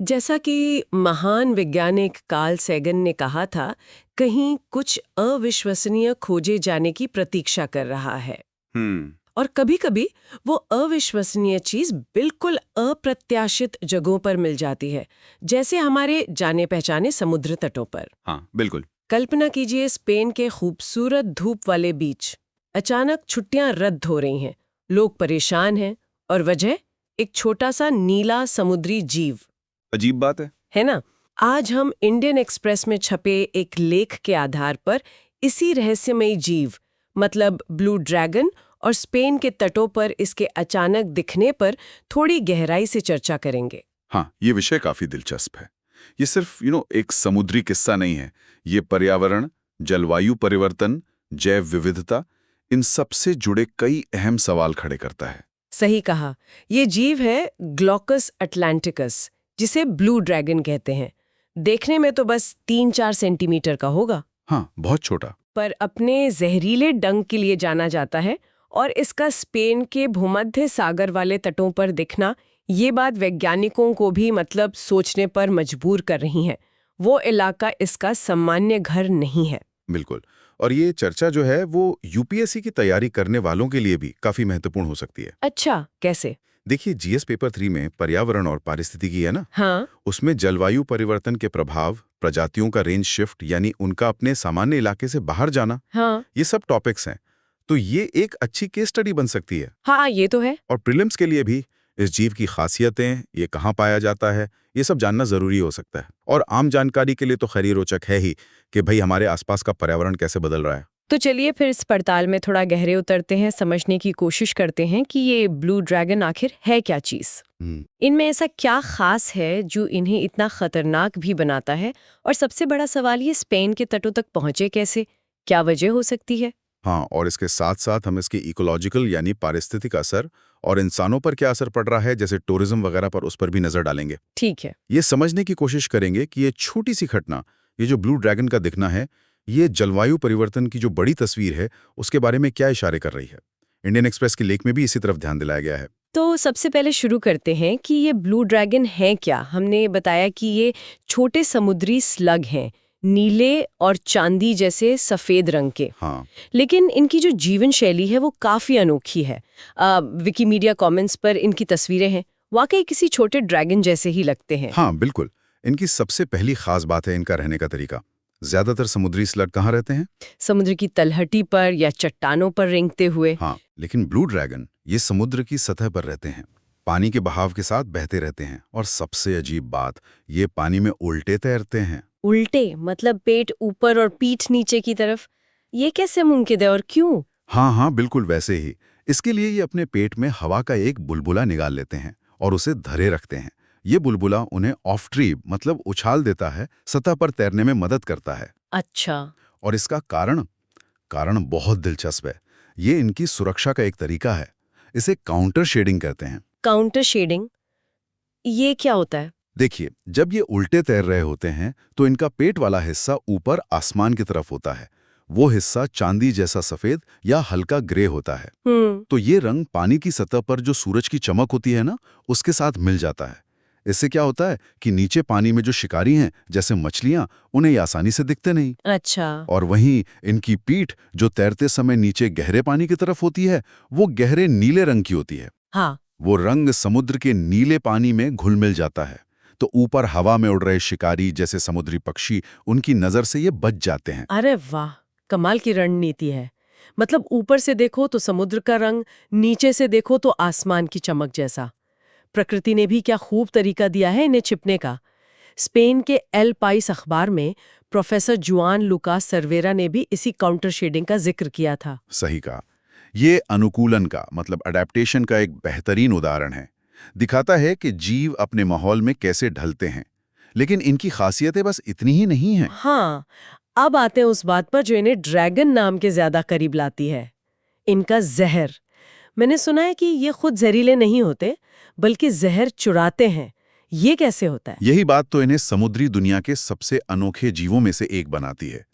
जैसा कि महान वैज्ञानिक कार्ल सैगन ने कहा था, कहीं कुछ अविश्वसनीय खोजे जाने की प्रतीक्षा कर रहा है। हम्म। और कभी-कभी वो अविश्वसनीय चीज बिल्कुल अप्रत्याशित जगहों पर मिल जाती है, जैसे हमारे जाने पहचाने समुद्र तटों पर। हाँ, बिल्कुल। कल्पना कीजिए, स्पेन के खूबसूरत धूप वाले बीच अचानक छुट्टियां रद्द हो रही हैं, लोग परेशान हैं, और वजह एक छोटा सा नीला समुद्री जीव। अजीब बात है। ना? आज हम इंडियन एक्सप्रेस में छपे एक लेख के आधार पर इसी रहस्यमयी जीव, मतलब ब्लू ड्रैगन, और स्पेन के तटों पर इसके अचानक दिखने पर थोड़ी गहराई से चर्चा करेंगे। हाँ, ये विषय काफी दिलचस्प है। ये सिर्फ एक समुद्री किस्सा नहीं है। ये पर्यावरण, जलवायु परिवर्तन, जैव विविधता, इन सब से जुड़े कई अहम सवाल खड़े करता है। सही कहा। ये जीव है ग्लोकस अटलांटिकस, जिसे ब्लू ड्रैगन कहते हैं। देखने में तो बस 3-4 सेंटीमीटर का होगा। हाँ, बहुत छोटा। पर अपने जहरीले डंक के लिए जाना जाता है, और इसका स्पेन के भूमध्य सागर वाले तटों पर दिखना, ये बात वैज्ञानिकों को भी सोचने पर मजबूर कर रही है। वो इलाका इसका सामान्य घर नहीं है। बिल्कुल। और ये चर्चा जो है वो यूपीएससी की तैयारी करने वालों के लिए भी काफी महत्वपूर्ण हो सकती है। अच्छा, कैसे? देखिए, जीएस पेपर 3 में पर्यावरण और पारिस्थितिकी है ना, हाँ। उसमें जलवायु परिवर्तन के प्रभाव, प्रजातियों का रेंज शिफ्ट यानी उनका अपने सामान्य इलाके से बाहर जाना, हाँ। ये सब टॉपिक्स हैं। तो ये एक अच्छी केस स्टडी बन सकती है। हाँ, ये तो है। और प्रीलिम्स के लिए भी इस जीव की खासियतें, ये कहाँ पाया जाता है, ये सब जानना जरूरी हो सकता है। और आम जानकारी के लिए तो खैर ही रोचक है ही कि भाई हमारे आसपास का पर्यावरण कैसे बदल रहा है। तो चलिए फिर इस पड़ताल में थोड़ा गहरे उतरते हैं, समझने की कोशिश करते हैं कि ये ब्लू ड्रैगन आखिर है क्या चीज। इनमें ऐसा क्या खास है जो इन्हें इतना खतरनाक भी बनाता है? और सबसे बड़ा सवाल, ये स्पेन के तटों तक पहुंचे कैसे? क्या वजह हो सकती है? हाँ, और इसके साथ साथ हम इसकी इकोलॉजिकल यानी पारिस्थितिक असर और इंसानों पर क्या असर पड़ रहा है, जैसे टूरिज्म वगैरह पर, उस पर भी नजर डालेंगे। ठीक है। ये समझने की कोशिश करेंगे कि ये छोटी सी घटना, ये जो ब्लू ड्रैगन का दिखना है, ये जलवायु परिवर्तन की जो बड़ी तस्वीर है उसके बारे में क्या इशारे कर रही है। इंडियन एक्सप्रेस के लेख में भी इसी तरफ ध्यान दिलाया गया है। तो सबसे पहले शुरू करते हैं कि ये ब्लू ड्रैगन है क्या। हमने बताया कि ये छोटे समुद्री स्लग हैं, नीले और चांदी जैसे सफेद रंग के। हाँ। लेकिन इनकी जो जीवन शैली है वो काफी अनोखी है। विकिमीडिया कमेंट्स पर इनकी तस्वीरें हैं, वाकई किसी छोटे ड्रैगन जैसे ही लगते हैं। हाँ, बिल्कुल। इनकी सबसे पहली खास बात है इनका रहने का तरीका। ज्यादातर समुद्री स्लग कहाँ रहते हैं? समुद्र की तलहटी पर या चट्टानों पर रेंगते हुए। हाँ, लेकिन ब्लू ड्रैगन ये समुद्र की सतह पर रहते हैं, पानी के बहाव के साथ बहते रहते हैं। और सबसे अजीब बात, ये पानी में उल्टे तैरते हैं। उल्टे मतलब पेट ऊपर और पीठ नीचे की तरफ? ये कैसे मुमकिन है और क्यों? हाँ हाँ, बिल्कुल वैसे ही। इसके लिए ये अपने पेट में हवा का एक बुलबुला निकाल लेते हैं और उसे धरे रखते हैं। ये बुलबुला उन्हें ऑफ ट्रीब मतलब उछाल देता है, सतह पर तैरने में मदद करता है। अच्छा। और इसका कारण कारण बहुत दिलचस्प है। ये इनकी सुरक्षा का एक तरीका है। इसे काउंटर शेडिंग कहते हैं। काउंटर शेडिंग, ये क्या होता है? देखिए, जब ये उल्टे तैर रहे होते हैं तो इनका पेट वाला हिस्सा ऊपर आसमान की तरफ होता है। वो हिस्सा चांदी जैसा सफेद या हल्का ग्रे होता है। तो ये रंग पानी की सतह पर जो सूरज की चमक होती है ना, उसके साथ मिल जाता है। इससे क्या होता है कि नीचे पानी में जो शिकारी हैं, जैसे मछलियां, उन्हें ये आसानी से दिखते नहीं। अच्छा। और वहीं इनकी पीठ जो तैरते समय नीचे गहरे पानी की तरफ होती है, वो गहरे नीले रंग की होती है। हाँ। वो रंग समुद्र के नीले पानी में घुल मिल जाता है। तो ऊपर हवा में उड़ रहे शिकारी जैसे समुद्री पक्षी, उनकी नजर से ये बच जाते हैं। अरे वाह, कमाल की रणनीति है। मतलब ऊपर से देखो तो समुद्र का रंग, नीचे से देखो तो आसमान की चमक जैसा। प्रकृति ने भी क्या खूब तरीका दिया है इन्हें छिपने का। स्पेन के एल पाइस अखबार में प्रोफेसर जुआन लुकास सर्वेरा ने भी इसी काउंटर शेडिंग का जिक्र किया था। सही कहा। ये अनुकूलन का मतलब अडेप्टेशन का एक बेहतरीन उदाहरण है। दिखाता है कि जीव अपने माहौल में कैसे ढलते हैं। लेकिन इनकी खासियतें बस इतनी ही नहीं हैं। हाँ, अब आते हैं उस बात पर जो इन्हें ड्रैगन नाम के ज्यादा करीब लाती है, इनका जहर। मैंने सुना है कि ये खुद जहरीले नहीं होते, बल्कि जहर चुराते हैं। ये कैसे होता है? यही बात तो इन्हें समुद्री दुनिया के सबसे अनोखे जीवों में से एक बनाती है।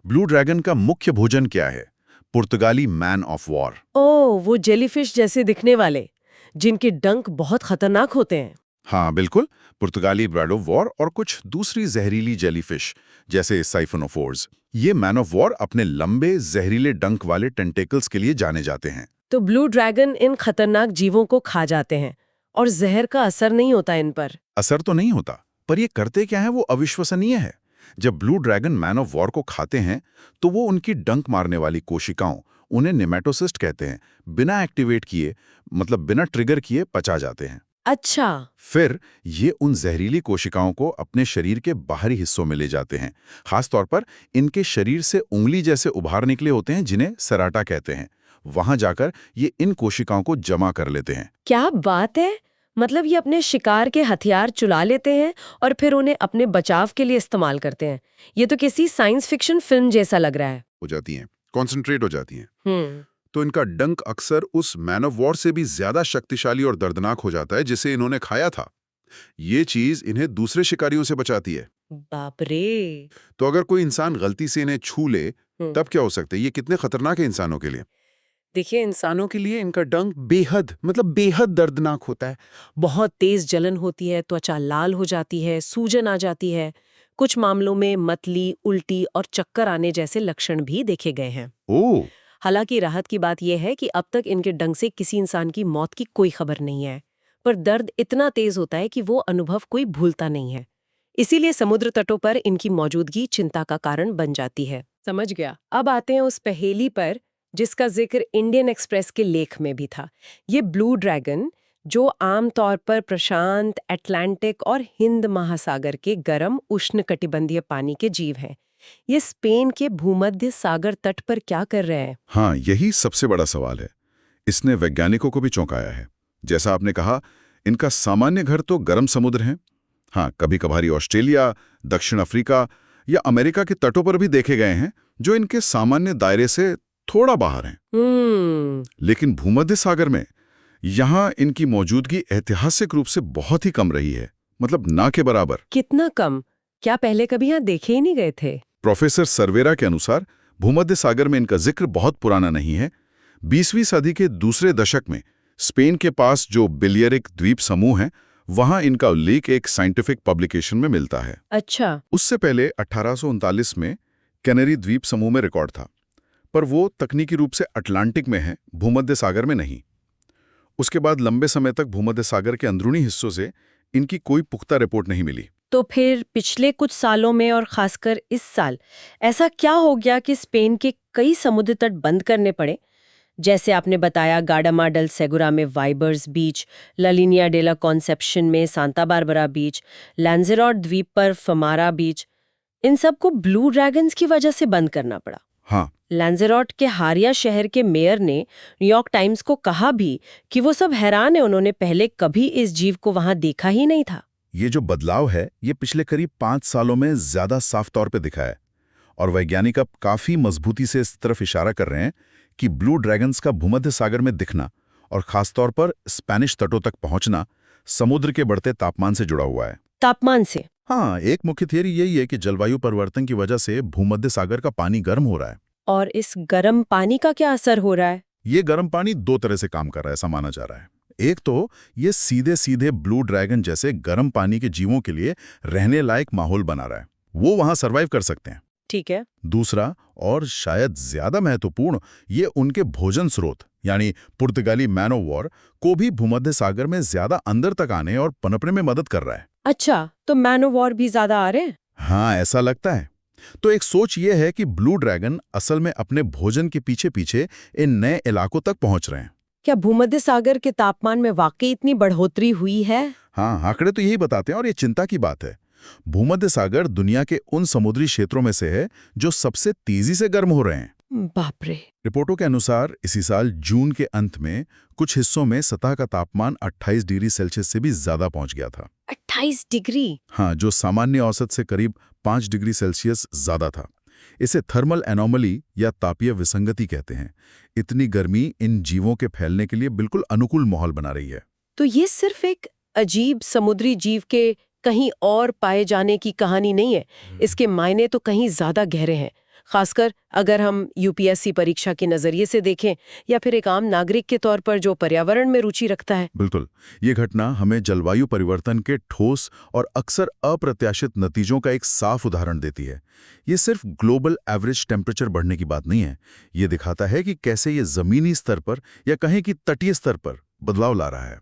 ब्लू ड्रैगन का मुख्य भोजन क्या है? पुर्तगाली मैन ऑफ वॉर। ओह, वो जेलीफिश जैसे दिखने वाले, जिनके डंक बहुत खतरनाक होते हैं। हाँ, बिल्कुल। पुर्तगाली ब्रैडोवॉर और कुछ दूसरी जहरीली जेलीफिश जैसे साइफोनोफोर्स। ये मैन ऑफ वॉर अपने लंबे जहरीले डंक वाले टेंटेकल्स के लिए जाने जाते हैं। तो ब्लू ड्रैगन इन खतरनाक जीवों को खा जाते हैं और जहर का असर नहीं होता इन पर। असर तो नहीं होता, पर ये करते क्या है वो अविश्वसनीय है। जब blue dragon man of war को खाते हैं तो वो उनकी डंक मारने वाली कोशिकाओं, उन्हें नेमेटोसिस्ट कहते हैं, बिना एक्टिवेट किए, मतलब बिना ट्रिगर किए पचा जाते हैं। अच्छा। फिर ये उन जहरीली कोशिकाओं को अपने शरीर के बाहरी हिस्सों में ले जाते हैं। खासतौर पर इनके शरीर से उंगली जैसे उभार निकले होते हैं जिन्हें सराटा कहते हैं। वहां जाकर ये इन कोशिकाओं को जमा कर लेते हैं। क्या बात है! मतलब ये अपने शिकार के हथियार चुरा लेते हैं और फिर उन्हें अपने बचाव के लिए इस्तेमाल करते हैं। ये तो किसी साइंस फिक्शन फिल्म जैसा लग रहा है। हो जाती हैं, कॉन्सेंट्रेट हो जाती हैं। तो इनका डंक अक्सर उस मैन ऑफ वॉर से भी ज्यादा शक्तिशाली और दर्दनाक हो जाता है जिसे इन्होंने खाया था। ये चीज इन्हें दूसरे शिकारियों से बचाती है। बाप रे! तो अगर कोई इंसान गलती से इन्हें छू ले तब क्या हो सकता है? ये कितने खतरनाक है इंसानों के लिए? देखिए, इंसानों के लिए इनका डंक बेहद दर्दनाक होता है। बहुत तेज जलन होती है, त्वचा लाल हो जाती है, सूजन आ जाती है। कुछ मामलों में मतली, उल्टी और चक्कर आने जैसे लक्षण भी देखे गए हैं। ओह, हालांकि राहत की बात यह है कि अब तक इनके डंक से किसी इंसान की मौत की कोई खबर नहीं है, पर दर्द इतना तेज होता है कि वो अनुभव कोई भूलता नहीं है। इसीलिए समुद्र तटों पर इनकी मौजूदगी चिंता का कारण बन जाती है। समझ गया। अब आते हैं उस पहेली पर जिसका जिक्र इंडियन एक्सप्रेस के लेख में भी था। ये ब्लू ड्रैगन, जो आमतौर पर प्रशांत, अटलांटिक और हिंद महासागर के गर्म उष्णकटिबंधीय पानी के जीव हैं। ये स्पेन के भूमध्य सागर तट पर क्या कर रहे हैं? हाँ, यही सबसे बड़ा सवाल है। इसने वैज्ञानिकों को भी चौंकाया है। जैसा आपने कहा, इनका सामान्य घर तो गर्म समुद्र है। हाँ, कभी कभारी ऑस्ट्रेलिया, दक्षिण अफ्रीका या अमेरिका के तटों पर भी देखे गए हैं, जो इनके सामान्य दायरे से थोड़ा बाहर हैं। लेकिन भूमध्य सागर में यहाँ इनकी मौजूदगी ऐतिहासिक रूप से बहुत ही कम रही है, मतलब ना के बराबर। कितना कम? क्या पहले कभी यहाँ देखे ही नहीं गए थे? प्रोफेसर सर्वेरा के अनुसार भूमध्य सागर में इनका जिक्र बहुत पुराना नहीं है। 20वीं सदी के दूसरे दशक में स्पेन के पास जो बिलियरिक द्वीप समूह है, वहां इनका उल्लेख एक साइंटिफिक पब्लिकेशन में मिलता है। अच्छा। उससे पहले 1839 में कैनरी द्वीप समूह में रिकॉर्ड था, पर वो तकनीकी रूप से अटलांटिक में है, भूमध्य सागर में नहीं। उसके बाद लंबे समय तक भूमध्य सागर के अंदरूनी हिस्सों से इनकी कोई पुख्ता रिपोर्ट नहीं मिली। तो फिर पिछले कुछ सालों में और खासकर इस साल ऐसा क्या हो गया कि स्पेन के कई समुद्र तट बंद करने पड़े? जैसे आपने बताया, गाडामा डल सेगुरा में वाइबर्स बीच, ला लिनिया डे ला कॉन्सेप्शन में सांता बारबरा बीच, लैंजेरॉट द्वीप पर फमारा बीच, इन सब को ब्लू ड्रैगन्स की वजह से बंद करना पड़ा। हाँ, लैंजेरॉट के हारिया शहर के मेयर ने न्यूयॉर्क टाइम्स को कहा भी कि वो सब हैरान है, उन्होंने पहले कभी इस जीव को वहां देखा ही नहीं था। ये जो बदलाव है, ये पिछले करीब 5 सालों में ज्यादा साफ तौर पे दिखा है, और वैज्ञानिक अब काफी मजबूती से इस तरफ इशारा कर रहे हैं कि ब्लू ड्रैगन्स का भूमध्य सागर में दिखना और खासतौर पर स्पेनिश तटों तक पहुंचना समुद्र के बढ़ते तापमान से जुड़ा हुआ है। तापमान से? हाँ, एक मुख्य थियरी यही है कि जलवायु परिवर्तन की वजह से भूमध्य सागर का पानी गर्म हो रहा है। और इस गर्म पानी का क्या असर हो रहा है? ये गर्म पानी 2 तरह से काम कर रहा है, ऐसा माना जा रहा है। एक तो ये सीधे सीधे ब्लू ड्रैगन जैसे गर्म पानी के जीवों के लिए रहने लायक माहौल बना रहा है, वो वहां सरवाइव कर सकते हैं। ठीक है। दूसरा, और शायद ज्यादा महत्वपूर्ण, ये उनके भोजन स्रोत यानी पुर्तगाली मैन ऑफ वॉर को भी भूमध्य सागर में ज्यादा अंदर तक आने और पनपने में मदद कर रहा है। अच्छा, तो मैन ऑफ वॉर भी ज्यादा आ रहे हैं? हाँ, ऐसा लगता है। तो एक सोच ये है कि ब्लू ड्रैगन असल में अपने भोजन के पीछे पीछे इन नए इलाकों तक पहुंच रहे हैं। क्या भूमध्य सागर के तापमान में वाकई इतनी बढ़ोतरी हुई है? हाँ, आंकड़े तो यही बताते हैं, और ये चिंता की बात है। भूमध्य सागर दुनिया के उन समुद्री क्षेत्रों में से है जो सबसे तेजी से गर्म हो रहे हैं। बाप रे। रिपोर्टों के अनुसार इसी साल जून के अंत में कुछ हिस्सों में सतह का तापमान 28 डिग्री सेल्सियस से भी ज्यादा पहुंच गया था। 28 डिग्री? हाँ, जो सामान्य औसत से करीब 5 डिग्री सेल्सियस ज्यादा था। इसे थर्मल एनोमली या तापीय विसंगति कहते हैं। इतनी गर्मी इन जीवों के फैलने के लिए बिल्कुल अनुकूल माहौल बना रही है। तो ये सिर्फ एक अजीब समुद्री जीव के कहीं और पाए जाने की कहानी नहीं है, इसके मायने तो कहीं ज्यादा गहरे हैं। खासकर अगर हम यूपीएससी परीक्षा के नजरिए से देखें या फिर एक आम नागरिक के तौर पर जो पर्यावरण में रुचि रखता है। बिल्कुल, ये घटना हमें जलवायु परिवर्तन के ठोस और अक्सर अप्रत्याशित नतीजों का एक साफ उदाहरण देती है। ये सिर्फ ग्लोबल एवरेज टेम्परेचर बढ़ने की बात नहीं है, ये दिखाता है कि कैसे ये जमीनी स्तर पर या कहें कि तटीय स्तर पर बदलाव ला रहा है।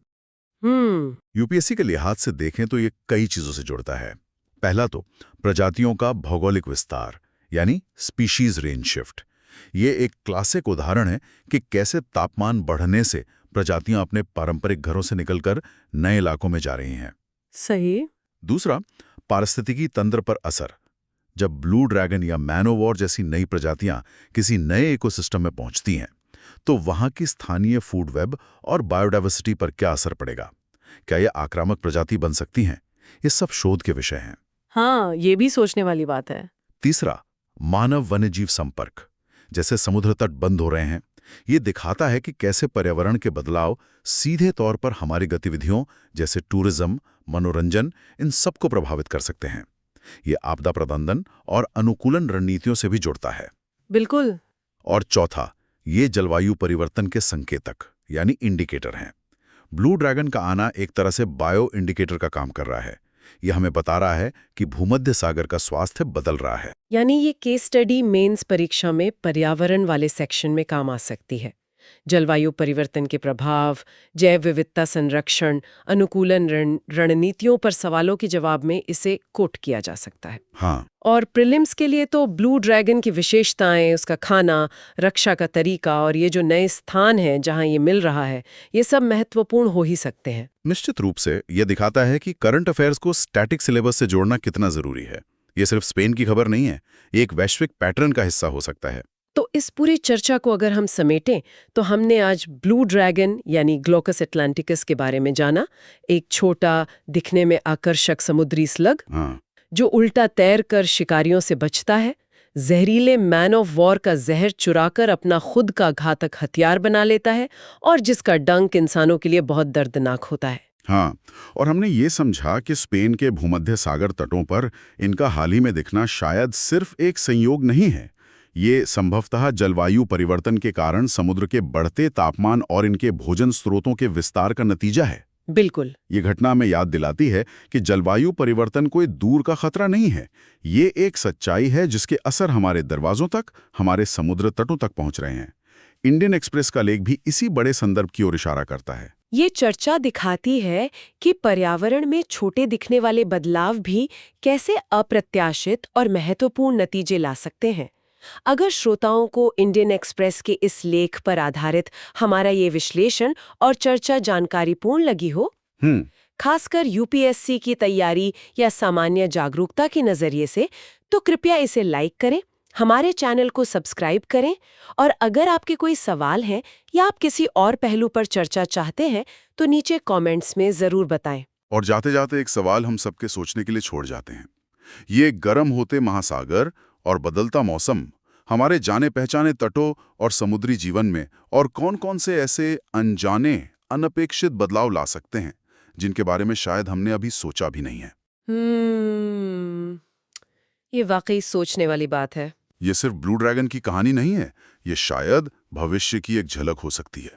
यूपीएससी के लिहाज से देखें तो ये कई चीजों से जुड़ता है। पहला तो प्रजातियों का भौगोलिक विस्तार यानी स्पीशीज रेंज शिफ्ट। ये एक क्लासिक उदाहरण है कि कैसे तापमान बढ़ने से प्रजातियां अपने पारंपरिक घरों से निकलकर नए इलाकों में जा रही हैं। सही। दूसरा, पारिस्थितिकी तंत्र पर असर। जब ब्लू ड्रैगन या मैनोवॉर जैसी नई प्रजातियां किसी नए इकोसिस्टम में पहुंचती हैं, तो वहां की स्थानीय फूड वेब और बायोडाइवर्सिटी पर क्या असर पड़ेगा? क्या ये आक्रामक प्रजाति बन सकती हैं? ये सब शोध के विषय हैं। हाँ, ये भी सोचने वाली बात है। तीसरा, मानव वन्यजीव संपर्क। जैसे समुद्र तट बंद हो रहे हैं, ये दिखाता है कि कैसे पर्यावरण के बदलाव सीधे तौर पर हमारी गतिविधियों जैसे टूरिज्म, मनोरंजन, इन सबको प्रभावित कर सकते हैं। ये आपदा प्रबंधन और अनुकूलन रणनीतियों से भी जुड़ता है। बिल्कुल। और चौथा, ये जलवायु परिवर्तन के संकेतक यानी इंडिकेटर हैं। ब्लू ड्रैगन का आना एक तरह से बायो इंडिकेटर का काम कर रहा है। यह हमें बता रहा है कि भूमध्य सागर का स्वास्थ्य बदल रहा है। यानी ये केस स्टडी मेंस परीक्षा में पर्यावरण वाले सेक्शन में काम आ सकती है। जलवायु परिवर्तन के प्रभाव, जैव विविधता संरक्षण, अनुकूलन रणनीतियों पर सवालों के जवाब में इसे कोट किया जा सकता है। हाँ। और प्रीलिम्स के लिए तो ब्लू ड्रैगन की विशेषताएं, उसका खाना, रक्षा का तरीका और ये जो नए स्थान हैं जहां ये मिल रहा है, ये सब महत्वपूर्ण हो ही सकते हैं। निश्चित रूप से यह दिखाता है कि करंट अफेयर्स को स्टैटिक सिलेबस से जोड़ना कितना जरूरी है। ये सिर्फ स्पेन की खबर नहीं है, एक वैश्विक पैटर्न का हिस्सा हो सकता है। तो इस पूरी चर्चा को अगर हम समेटें तो हमने आज ब्लू ड्रैगन यानी ग्लोकस एटलांटिकस के बारे में जाना, एक छोटा दिखने में आकर्षक समुद्री स्लग जो उल्टा तैर कर शिकारियों से बचता है, जहरीले मैन ऑफ वॉर का जहर चुराकर अपना खुद का घातक हथियार बना लेता है और जिसका डंक इंसानों के लिए बहुत दर्दनाक होता है। हाँ, और हमने ये समझा कि स्पेन के भूमध्य सागर तटों पर इनका हाल ही में दिखना शायद सिर्फ एक संयोग नहीं है। ये संभवतः जलवायु परिवर्तन के कारण समुद्र के बढ़ते तापमान और इनके भोजन स्रोतों के विस्तार का नतीजा है। बिल्कुल। ये घटना हमें याद दिलाती है कि जलवायु परिवर्तन कोई दूर का खतरा नहीं है। ये एक सच्चाई है जिसके असर हमारे दरवाजों तक, हमारे समुद्र तटों तक पहुंच रहे हैं। इंडियन एक्सप्रेस का लेख भी इसी बड़े संदर्भ की ओर इशारा करता है। ये चर्चा दिखाती है कि पर्यावरण में छोटे दिखने वाले बदलाव भी कैसे अप्रत्याशित और महत्वपूर्ण नतीजे ला सकते हैं। अगर श्रोताओं को इंडियन एक्सप्रेस के इस लेख पर आधारित हमारा ये विश्लेषण और चर्चा जानकारीपूर्ण लगी हो, खासकर यूपीएससी की तैयारी या सामान्य जागरूकता के नजरिए से, तो कृपया इसे लाइक करें, हमारे चैनल को सब्सक्राइब करें और अगर आपके कोई सवाल हैं या आप किसी और पहलू पर चर्चा चाहते हैं तो नीचे कमेंट्स में जरूर बताएं। और जाते जाते एक सवाल हम सबके सोचने के लिए छोड़ जाते हैं। ये गर्म होते महासागर और बदलता मौसम हमारे जाने पहचाने तटों और समुद्री जीवन में और कौन-कौन से ऐसे अनजाने, अनपेक्षित बदलाव ला सकते हैं जिनके बारे में शायद हमने अभी सोचा भी नहीं है। ये वाकई सोचने वाली बात है। ये सिर्फ ब्लू ड्रैगन की कहानी नहीं है, ये शायद भविष्य की एक झलक हो सकती है।